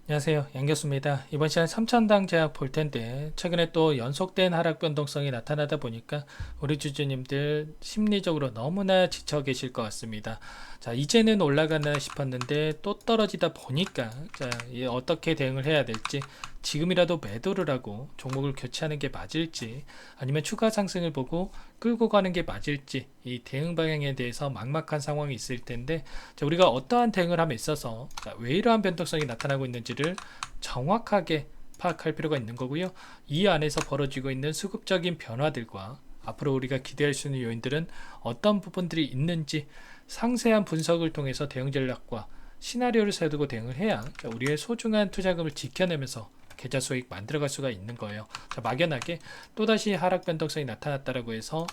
안녕하세요. 양교수입니다. 이번 시간 3천당 제약 볼 텐데 최근에 또 연속된 하락 변동성이 나타나다 보니까 우리 주주님들 심리적으로 너무나 지쳐 계실 것 같습니다. 자, 이제는 올라가나 싶었는데 또 떨어지다 보니까 자, 이 어떻게 대응을 해야 될지 지금이라도 매도를 하고 종목을 교체하는 게 맞을지 아니면 추가 상승을 보고 끌고 가는 게 맞을지 이 대응 방향에 대해서 막막한 상황이 있을 텐데 자, 우리가 어떠한 대응을 함에 있어서 자, 왜 이러한 변동성이 나타나고 있는지를 정확하게 파악할 필요가 있는 거고요. 이 안에서 벌어지고 있는 수급적인 변화들과 앞으로 우리가 기대할 수 있는 요인들은 어떤 부분들이 있는지 상세한 분석을 통해서 대응 전략과 시나리오를 세우고 대응을 해야 자, 우리의 소중한 투자금을 지켜내면서 계좌 수익 만들어갈 수가 있는 거예요. 자, 막연하게 또다시 하락 변동성이 나타났다라고 해서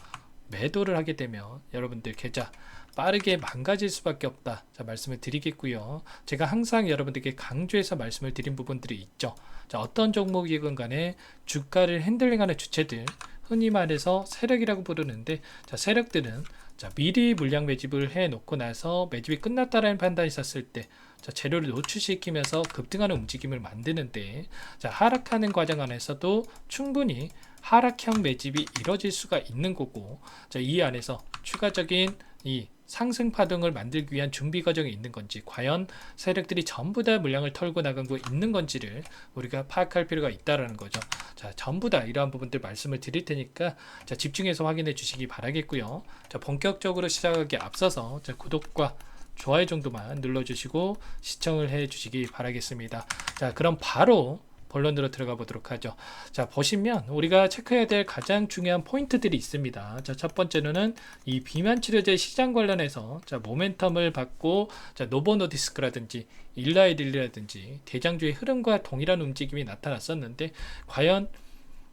매도를 하게 되면 여러분들 계좌 빠르게 망가질 수밖에 없다. 자, 말씀을 드리겠고요. 제가 항상 여러분들께 강조해서 말씀을 드린 부분들이 있죠. 자, 어떤 종목이건 간에 주가를 핸들링하는 주체들, 흔히 말해서 세력이라고 부르는데, 자, 세력들은 자, 미리 물량 매집을 해 놓고 나서 매집이 끝났다라는 판단이 있었을 때 자, 재료를 노출시키면서 급등하는 움직임을 만드는데 자, 하락하는 과정 안에서도 충분히 하락형 매집이 이뤄질 수가 있는 거고 자, 이 안에서 추가적인 이 상승 파동을 만들기 위한 준비 과정이 있는 건지 과연 세력들이 전부 다 물량을 털고 나간 거 있는 건지를 우리가 파악할 필요가 있다라는 거죠. 자, 전부 다 이러한 부분들 말씀을 드릴 테니까 자, 집중해서 확인해 주시기 바라겠고요. 자, 본격적으로 시작하기 앞서서 자, 구독과 좋아요 정도만 눌러주시고 시청을 해 주시기 바라겠습니다. 자, 그럼 바로 본론으로 들어가 보도록 하죠. 자, 보시면 우리가 체크해야 될 가장 중요한 포인트들이 있습니다. 자, 첫 번째로는 이 비만 치료제 시장 관련해서 자, 모멘텀을 받고 자, 노보노디스크라든지 일라이릴리라든지 대장주의 흐름과 동일한 움직임이 나타났었는데 과연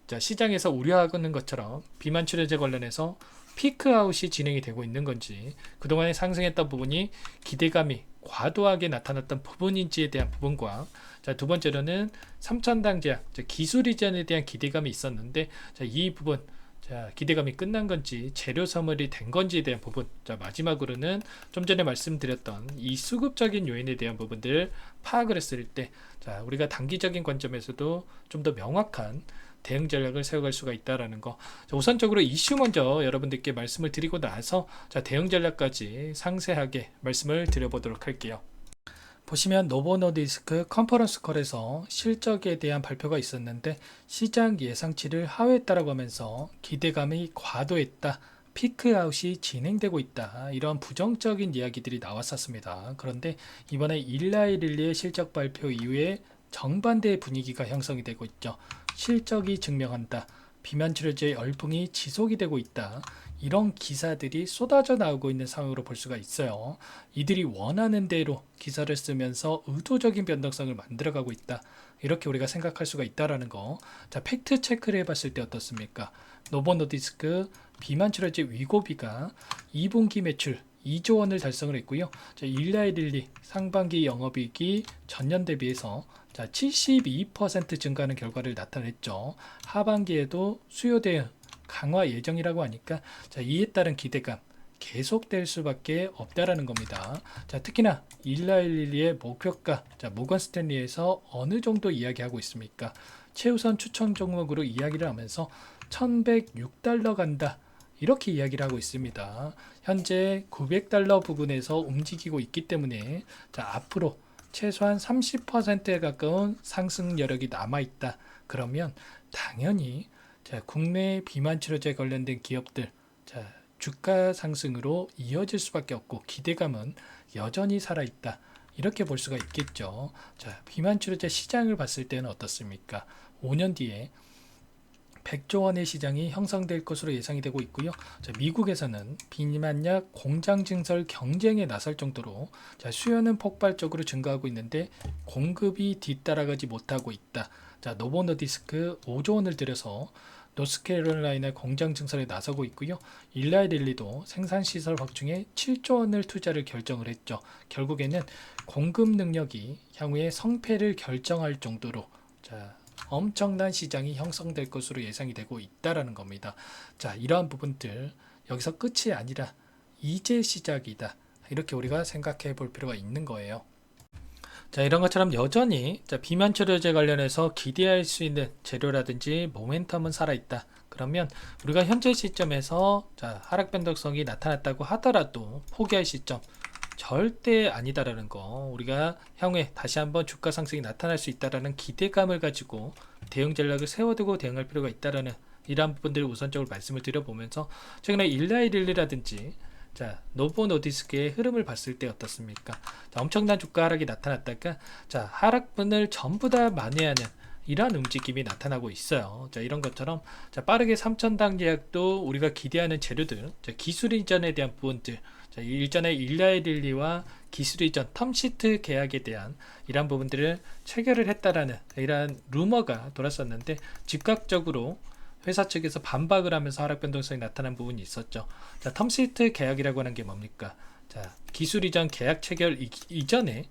자, 시장에서 우려하는 것처럼 비만 치료제 관련해서 피크아웃이 진행이 되고 있는 건지 그동안에 상승했던 부분이 기대감이 과도하게 나타났던 부분인지에 대한 부분과 자, 두 번째로는 3천당 제약 기술 이전에 대한 기대감이 있었는데 자, 이 부분 자, 기대감이 끝난 건지 재료 소멸이 된 건지에 대한 부분 자, 마지막으로는 좀 전에 말씀드렸던 이 수급적인 요인에 대한 부분들을 파악을 했을 때 자, 우리가 단기적인 관점에서도 좀 더 명확한 대응 전략을 세워갈 수가 있다라는 거. 자, 우선적으로 이슈 먼저 여러분들께 말씀을 드리고 나서 자, 대응 전략까지 상세하게 말씀을 드려보도록 할게요. 보시면 노보노디스크 컨퍼런스 콜에서 실적에 대한 발표가 있었는데 시장 예상치를 하회했다라고 하면서 기대감이 과도했다. 피크아웃이 진행되고 있다. 이런 부정적인 이야기들이 나왔었습니다. 그런데 이번에 일라이릴리의 실적 발표 이후에 정반대의 분위기가 형성이 되고 있죠. 실적이 증명한다. 비만 치료제의 열풍이 지속이 되고 있다. 이런 기사들이 쏟아져 나오고 있는 상황으로 볼 수가 있어요. 이들이 원하는 대로 기사를 쓰면서 의도적인 변동성을 만들어가고 있다. 이렇게 우리가 생각할 수가 있다라는 거. 자, 팩트 체크를 해봤을 때 어떻습니까? 노보노디스크 비만 치료제 위고비가 2분기 매출 2조 원을 달성을 했고요. 자, 일라이릴리 상반기 영업이익이 전년 대비해서 자, 72% 증가하는 결과를 나타냈죠. 하반기에도 수요 대응 강화 예정이라고 하니까 자, 이에 따른 기대감 계속될 수밖에 없다라는 겁니다. 자, 특히나 일라일리의 목표가 자, 모건 스탠리에서 어느 정도 이야기하고 있습니까? 최우선 추천 종목으로 이야기를 하면서 1106달러 간다. 이렇게 이야기를 하고 있습니다. 현재 900달러 부근에서 움직이고 있기 때문에 자, 앞으로 최소한 30%에 가까운 상승 여력이 남아있다. 그러면 당연히 자, 국내 비만 치료제 관련된 기업들 자, 주가 상승으로 이어질 수밖에 없고 기대감은 여전히 살아있다. 이렇게 볼 수가 있겠죠. 자, 비만 치료제 시장을 봤을 때는 어떻습니까? 5년 뒤에 100조 원의 시장이 형성될 것으로 예상이 되고 있고요. 자, 미국에서는 비만약 공장 증설 경쟁에 나설 정도로 자, 수요는 폭발적으로 증가하고 있는데 공급이 뒤따라가지 못하고 있다. 자, 노보노디스크 5조 원을 들여서 노스캐롤라이나 공장 증설에 나서고 있고요. 일라이릴리도 생산시설 확충에 7조 원을 투자를 결정을 했죠. 결국에는 공급 능력이 향후에 성패를 결정할 정도로 자, 엄청난 시장이 형성될 것으로 예상이 되고 있다라는 겁니다. 자, 이러한 부분들 여기서 끝이 아니라 이제 시작이다. 이렇게 우리가 생각해 볼 필요가 있는 거예요. 자, 이런 것처럼 여전히 비만 치료제 관련해서 기대할 수 있는 재료라든지 모멘텀은 살아있다. 그러면 우리가 현재 시점에서 하락 변동성이 나타났다고 하더라도 포기할 시점 절대 아니다라는 거, 우리가 향후에 다시 한번 주가 상승이 나타날 수 있다라는 기대감을 가지고 대응 전략을 세워두고 대응할 필요가 있다라는 이러한 부분들을 우선적으로 말씀을 드려보면서, 최근에 일라이릴리라든지 노보 노디스크의 흐름을 봤을 때 어떻습니까? 엄청난 주가 하락이 나타났다가 하락분을 전부 다 만회하는 이러한 움직임이 나타나고 있어요. 이런 것처럼 빠르게 3000당 제약도 우리가 기대하는 재료들, 기술 이전에 대한 부분들, 일전에 일라이릴리와 기술 이전 텀시트 계약에 대한 이러한 부분들을 체결을 했다라는 이러한 루머가 돌았었는데, 즉각적으로 회사 측에서 반박을 하면서 하락 변동성이 나타난 부분이 있었죠. 텀시트 계약이라고 하는 게 뭡니까? 기술 이전 계약 체결 이전에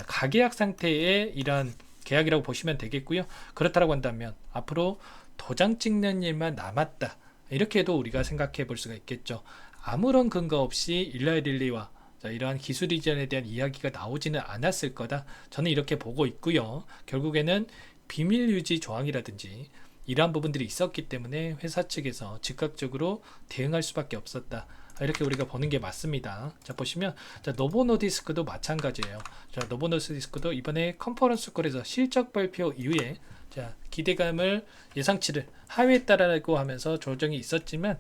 가계약 상태의 이러한 계약이라고 보시면 되겠고요. 그렇다고 한다면 앞으로 도장 찍는 일만 남았다, 이렇게도 우리가 생각해 볼 수가 있겠죠. 아무런 근거 없이 일라이릴리와 이러한 기술 이전에 대한 이야기가 나오지는 않았을 거다, 저는 이렇게 보고 있고요. 결국에는 비밀 유지 조항이라든지 이러한 부분들이 있었기 때문에 회사 측에서 즉각적으로 대응할 수밖에 없었다, 이렇게 우리가 보는 게 맞습니다. 보시면 노보 노디스크도 마찬가지예요. 노보 노디스크도 이번에 컨퍼런스 콜에서 실적 발표 이후에 기대감을 예상치를 하회했다라고 하면서 조정이 있었지만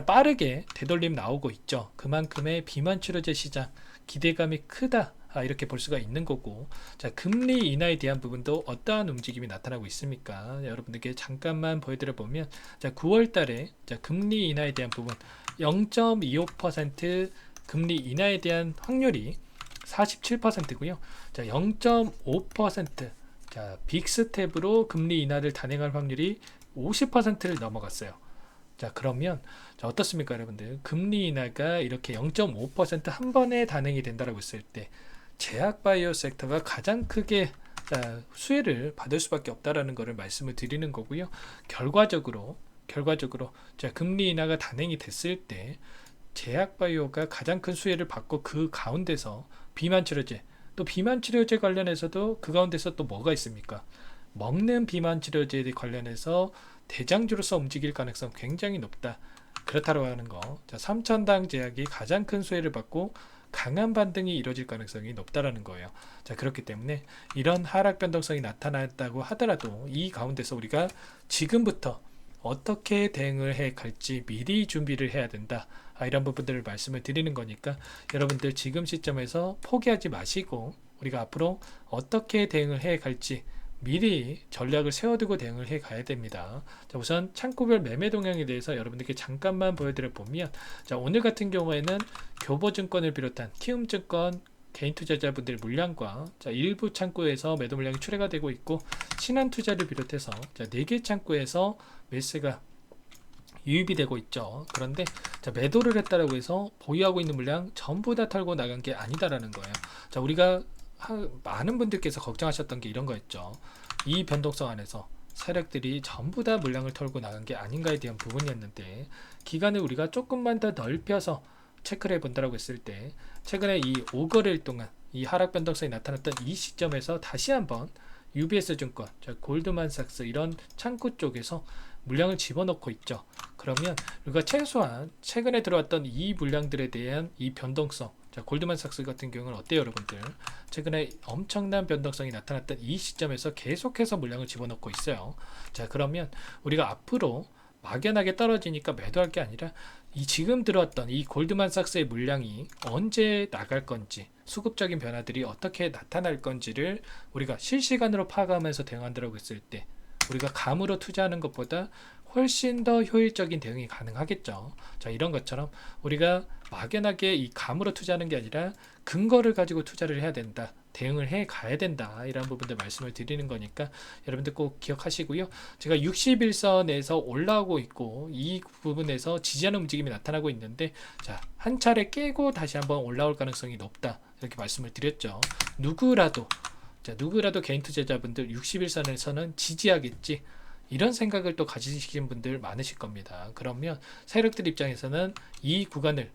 빠르게 되돌림 나오고 있죠. 그만큼의 비만 치료제 시장 기대감이 크다, 이렇게 볼 수가 있는 거고, 금리 인하에 대한 부분도 어떠한 움직임이 나타나고 있습니까? 여러분들께 잠깐만 보여드려 보면 9월 달에 금리 인하에 대한 부분 0.25% 금리 인하에 대한 확률이 47%고요. 0.5% 빅스텝으로 금리 인하를 단행할 확률이 50%를 넘어갔어요. 그러면 어떻습니까, 여러분들? 금리 인하가 이렇게 0.5% 한 번에 단행이 된다라고 했을 때 제약바이오 섹터가 가장 크게 수혜를 받을 수밖에 없다라는 것을 말씀을 드리는 거고요. 결과적으로 금리 인하가 단행이 됐을 때 제약바이오가 가장 큰 수혜를 받고, 그 가운데서 비만 치료제, 또 비만 치료제 관련해서도 그 가운데서 또 뭐가 있습니까? 먹는 비만 치료제에 관련해서 대장주로서 움직일 가능성 굉장히 높다, 그렇다고 하는 거. 3000당 제약이 가장 큰 수혜를 받고 강한 반등이 이루어질 가능성이 높다라는 거예요. 그렇기 때문에 이런 하락 변동성이 나타났다고 하더라도 이 가운데서 우리가 지금부터 어떻게 대응을 해 갈지 미리 준비를 해야 된다, 이런 부분들을 말씀을 드리는 거니까 여러분들 지금 시점에서 포기하지 마시고 우리가 앞으로 어떻게 대응을 해 갈지 미리 전략을 세워두고 대응을 해 가야 됩니다. 우선 창구별 매매 동향에 대해서 여러분들께 잠깐만 보여드려 보면, 오늘 같은 경우에는 교보증권을 비롯한 키움증권 개인 투자자분들 물량과 일부 창구에서 매도 물량이 출회가 되고 있고, 신한투자를 비롯해서 4개 창구에서 매수가 유입이 되고 있죠. 그런데 매도를 했다라고 해서 보유하고 있는 물량 전부 다 털고 나간 게 아니다라는 거예요. 우리가 많은 분들께서 걱정하셨던 게 이런 거였죠. 이 변동성 안에서 세력들이 전부 다 물량을 털고 나간 게 아닌가에 대한 부분이었는데, 기간을 우리가 조금만 더 넓혀서 체크를 해본다고 했을 때 최근에 이 5거래일 동안 이 하락 변동성이 나타났던 이 시점에서 다시 한번 UBS 증권, 골드만삭스 이런 창구 쪽에서 물량을 집어넣고 있죠. 그러면 우리가 최소한 최근에 들어왔던 이 물량들에 대한 이 변동성, 골드만삭스 같은 경우는 어때요, 여러분들? 최근에 엄청난 변동성이 나타났던 이 시점에서 계속해서 물량을 집어넣고 있어요. 그러면 우리가 앞으로 막연하게 떨어지니까 매도할 게 아니라 이 지금 들어왔던 이 골드만삭스의 물량이 언제 나갈 건지, 수급적인 변화들이 어떻게 나타날 건지를 우리가 실시간으로 파악하면서 대응한다고 했을 때 우리가 감으로 투자하는 것보다 훨씬 더 효율적인 대응이 가능하겠죠. 이런 것처럼 우리가 막연하게 이 감으로 투자하는 게 아니라 근거를 가지고 투자를 해야 된다, 대응을 해 가야 된다, 이런 부분들 말씀을 드리는 거니까 여러분들 꼭 기억하시고요. 제가 61선에서 올라오고 있고 이 부분에서 지지하는 움직임이 나타나고 있는데, 한 차례 깨고 다시 한번 올라올 가능성이 높다, 이렇게 말씀을 드렸죠. 누구라도 개인 투자자분들 61선에서는 지지하겠지, 이런 생각을 또 가지신 분들 많으실 겁니다. 그러면 세력들 입장에서는 이 구간을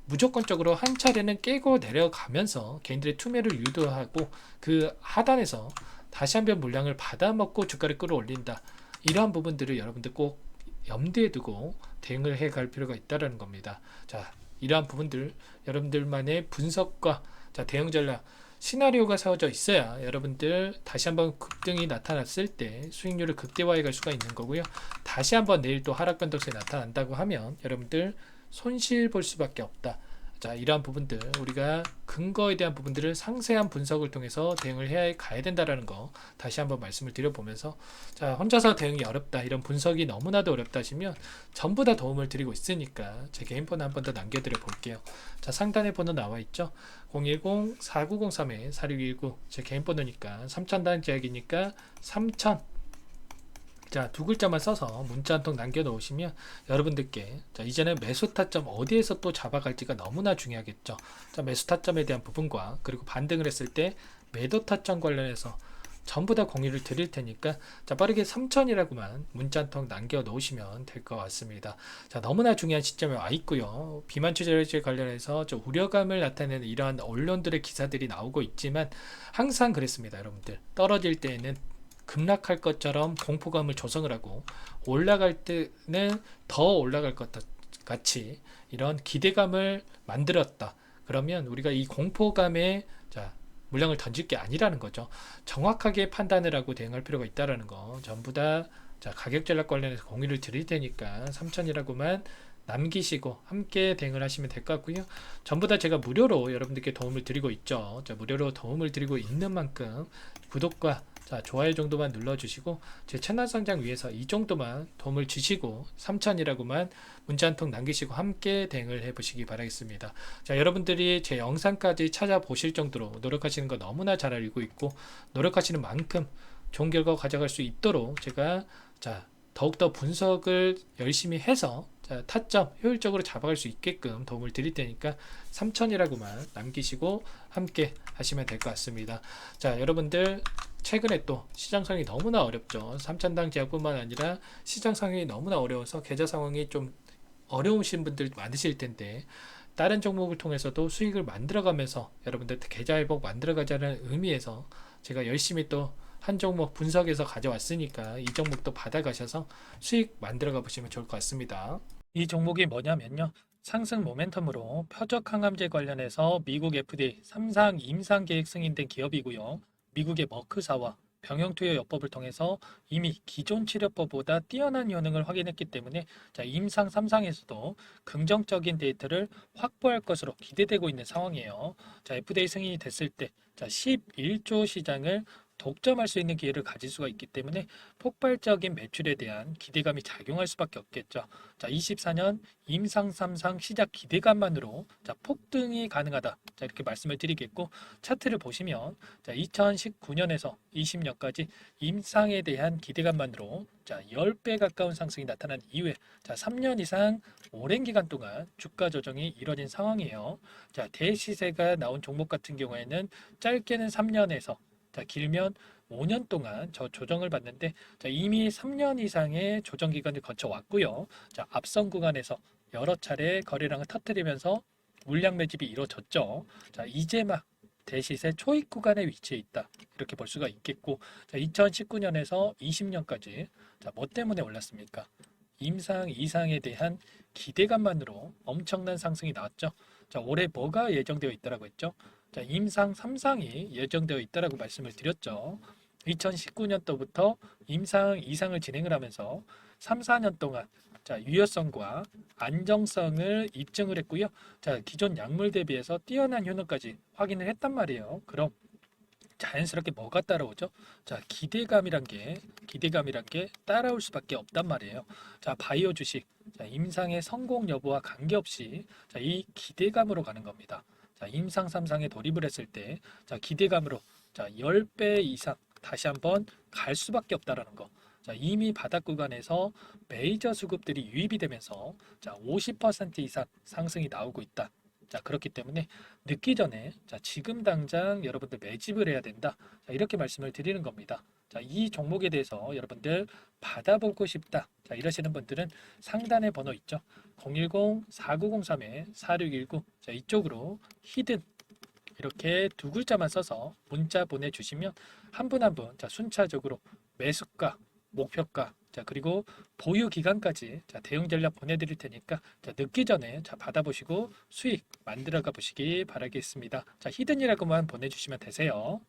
무조건적으로 한 차례는 깨고 내려가면서 개인들의 투매를 유도하고 그 하단에서 다시 한번 물량을 받아먹고 주가를 끌어올린다. 이러한 부분들을 여러분들 꼭 염두에 두고 대응을 해 갈 필요가 있다는 겁니다. 자, 이러한 부분들 여러분들만의 분석과 자, 대응 전략 시나리오가 세워져 있어야 여러분들 다시 한번 급등이 나타났을 때 수익률을 극대화해 갈 수가 있는 거고요. 다시 한번 내일 또 하락 변동성이 나타난다고 하면 여러분들 손실 볼 수밖에 없다. 자, 이러한 부분들 우리가 근거에 대한 부분들을 상세한 분석을 통해서 대응을 해 가야 된다라는 거 다시 한번 말씀을 드려보면서, 자, 혼자서 대응이 어렵다, 이런 분석이 너무나도 어렵다 하시면 전부 다 도움을 드리고 있으니까 제 개인 번호 한 번 더 남겨드려 볼게요. 자, 상단에 번호 나와 있죠. 010-4903-4619 제 개인 번호니까 3000단 제약이니까 3000, 자, 두 글자만 써서 문자 한 통 남겨놓으시면 여러분들께, 자, 이제는 매수 타점 어디에서 또 잡아갈지가 너무나 중요하겠죠. 자, 매수 타점에 대한 부분과 그리고 반등을 했을 때 매도 타점 관련해서 전부 다 공유를 드릴 테니까, 자, 빠르게 3000이라고만 문자 한 통 남겨놓으시면 될 것 같습니다. 자, 너무나 중요한 시점에 와 있고요. 비만 추재료제 관련해서 좀 우려감을 나타내는 이러한 언론들의 기사들이 나오고 있지만 항상 그랬습니다. 여러분들 떨어질 때에는 급락할 것처럼 공포감을 조성을 하고 올라갈 때는 더 올라갈 것 같이 이런 기대감을 만들었다. 그러면 우리가 이 공포감에, 자, 물량을 던질 게 아니라는 거죠. 정확하게 판단을 하고 대응할 필요가 있다라는 거 전부 다, 자, 가격 전략 관련해서 공유를 드릴 테니까 3000이라고만 남기시고 함께 대응을 하시면 될 것 같고요. 전부 다 제가 무료로 여러분들께 도움을 드리고 있죠. 자, 무료로 도움을 드리고 있는 만큼 구독과, 자, 좋아요 정도만 눌러주시고 제 채널 성장 위해서 이 정도만 도움을 주시고 3000이라고만 문자 한 통 남기시고 함께 대응을 해보시기 바라겠습니다. 자, 여러분들이 제 영상까지 찾아보실 정도로 노력하시는 거 너무나 잘 알고 있고, 노력하시는 만큼 좋은 결과 가져갈 수 있도록 제가, 자, 더욱더 분석을 열심히 해서, 자, 타점 효율적으로 잡아갈 수 있게끔 도움을 드릴 테니까 3000이라고만 남기시고 함께 하시면 될 것 같습니다. 자, 여러분들 최근에 또 시장 상황이 너무나 어렵죠. 3000당 제약뿐만 아니라 시장 상황이 너무나 어려워서 계좌 상황이 좀 어려우신 분들 많으실 텐데, 다른 종목을 통해서도 수익을 만들어가면서 여러분들 계좌 회복 만들어가자는 의미에서 제가 열심히 또 한 종목 분석해서 가져왔으니까 이 종목도 받아가셔서 수익 만들어가 보시면 좋을 것 같습니다. 이 종목이 뭐냐면요, 상승 모멘텀으로 표적 항암제 관련해서 미국 FDA 3상 임상 계획 승인된 기업이고요. 미국의 머크사와 병용투여요법을 통해서 이미 기존 치료법보다 뛰어난 효능을 확인했기 때문에, 자, 임상 3상에서도 긍정적인 데이터를 확보할 것으로 기대되고 있는 상황이에요. 자, FDA 승인이 됐을 때, 자, 11조 시장을 독점할 수 있는 기회를 가질 수가 있기 때문에 폭발적인 매출에 대한 기대감이 작용할 수밖에 없겠죠. 자, 24년 임상 3상 시작 기대감만으로, 자, 폭등이 가능하다. 자, 이렇게 말씀을 드리겠고, 차트를 보시면, 자, 2019년에서 20년까지 임상에 대한 기대감만으로, 자, 10배 가까운 상승이 나타난 이후에, 자, 3년 이상 오랜 기간 동안 주가 조정이 이뤄진 상황이에요. 자, 대시세가 나온 종목 같은 경우에는 짧게는 3년에서, 자, 길면 5년 동안 저 조정을 받는데, 자, 이미 3년 이상의 조정 기간을 거쳐왔고요. 자, 앞선 구간에서 여러 차례 거래량을 터뜨리면서 물량 매집이 이루어졌죠. 자, 이제 막 대시세 초입 구간에 위치해 있다, 이렇게 볼 수가 있겠고, 자, 2019년에서 20년까지, 자, 뭐 때문에 올랐습니까? 임상 이상에 대한 기대감만으로 엄청난 상승이 나왔죠. 자, 올해 뭐가 예정되어 있다라고 했죠? 자, 임상 3상이 예정되어 있다라고 말씀을 드렸죠. 2019년도부터 임상 2상을 진행을 하면서 3, 4년 동안, 자, 유효성과 안정성을 입증을 했고요. 자, 기존 약물 대비해서 뛰어난 효능까지 확인을 했단 말이에요. 그럼 자연스럽게 뭐가 따라오죠? 자, 기대감이란 게 따라올 수밖에 없단 말이에요. 자, 바이오 주식, 자, 임상의 성공 여부와 관계없이, 자, 이 기대감으로 가는 겁니다. 자, 임상 3상에 돌입을 했을 때, 자, 기대감으로, 자, 10배 이상 다시 한번 갈 수밖에 없다라는 거. 자, 이미 바닥 구간에서 메이저 수급들이 유입이 되면서, 자, 50% 이상 상승이 나오고 있다. 자, 그렇기 때문에 늦기 전에 자, 지금 당장 여러분들 매집을 해야 된다. 자, 이렇게 말씀을 드리는 겁니다. 자, 이 종목에 대해서 여러분들 받아보고 싶다. 자, 이러시는 분들은 상단에 번호 있죠. 010-4903-4619. 자, 이쪽으로 히든 이렇게 두 글자만 써서 문자 보내주시면 한 분 한 분 자, 순차적으로 매수가, 목표가, 자, 그리고 보유 기간까지 자, 대응 전략 보내드릴 테니까 자, 늦기 전에 자, 받아보시고 수익 만들어가 보시기 바라겠습니다. 자, 히든이라고만 보내주시면 되세요.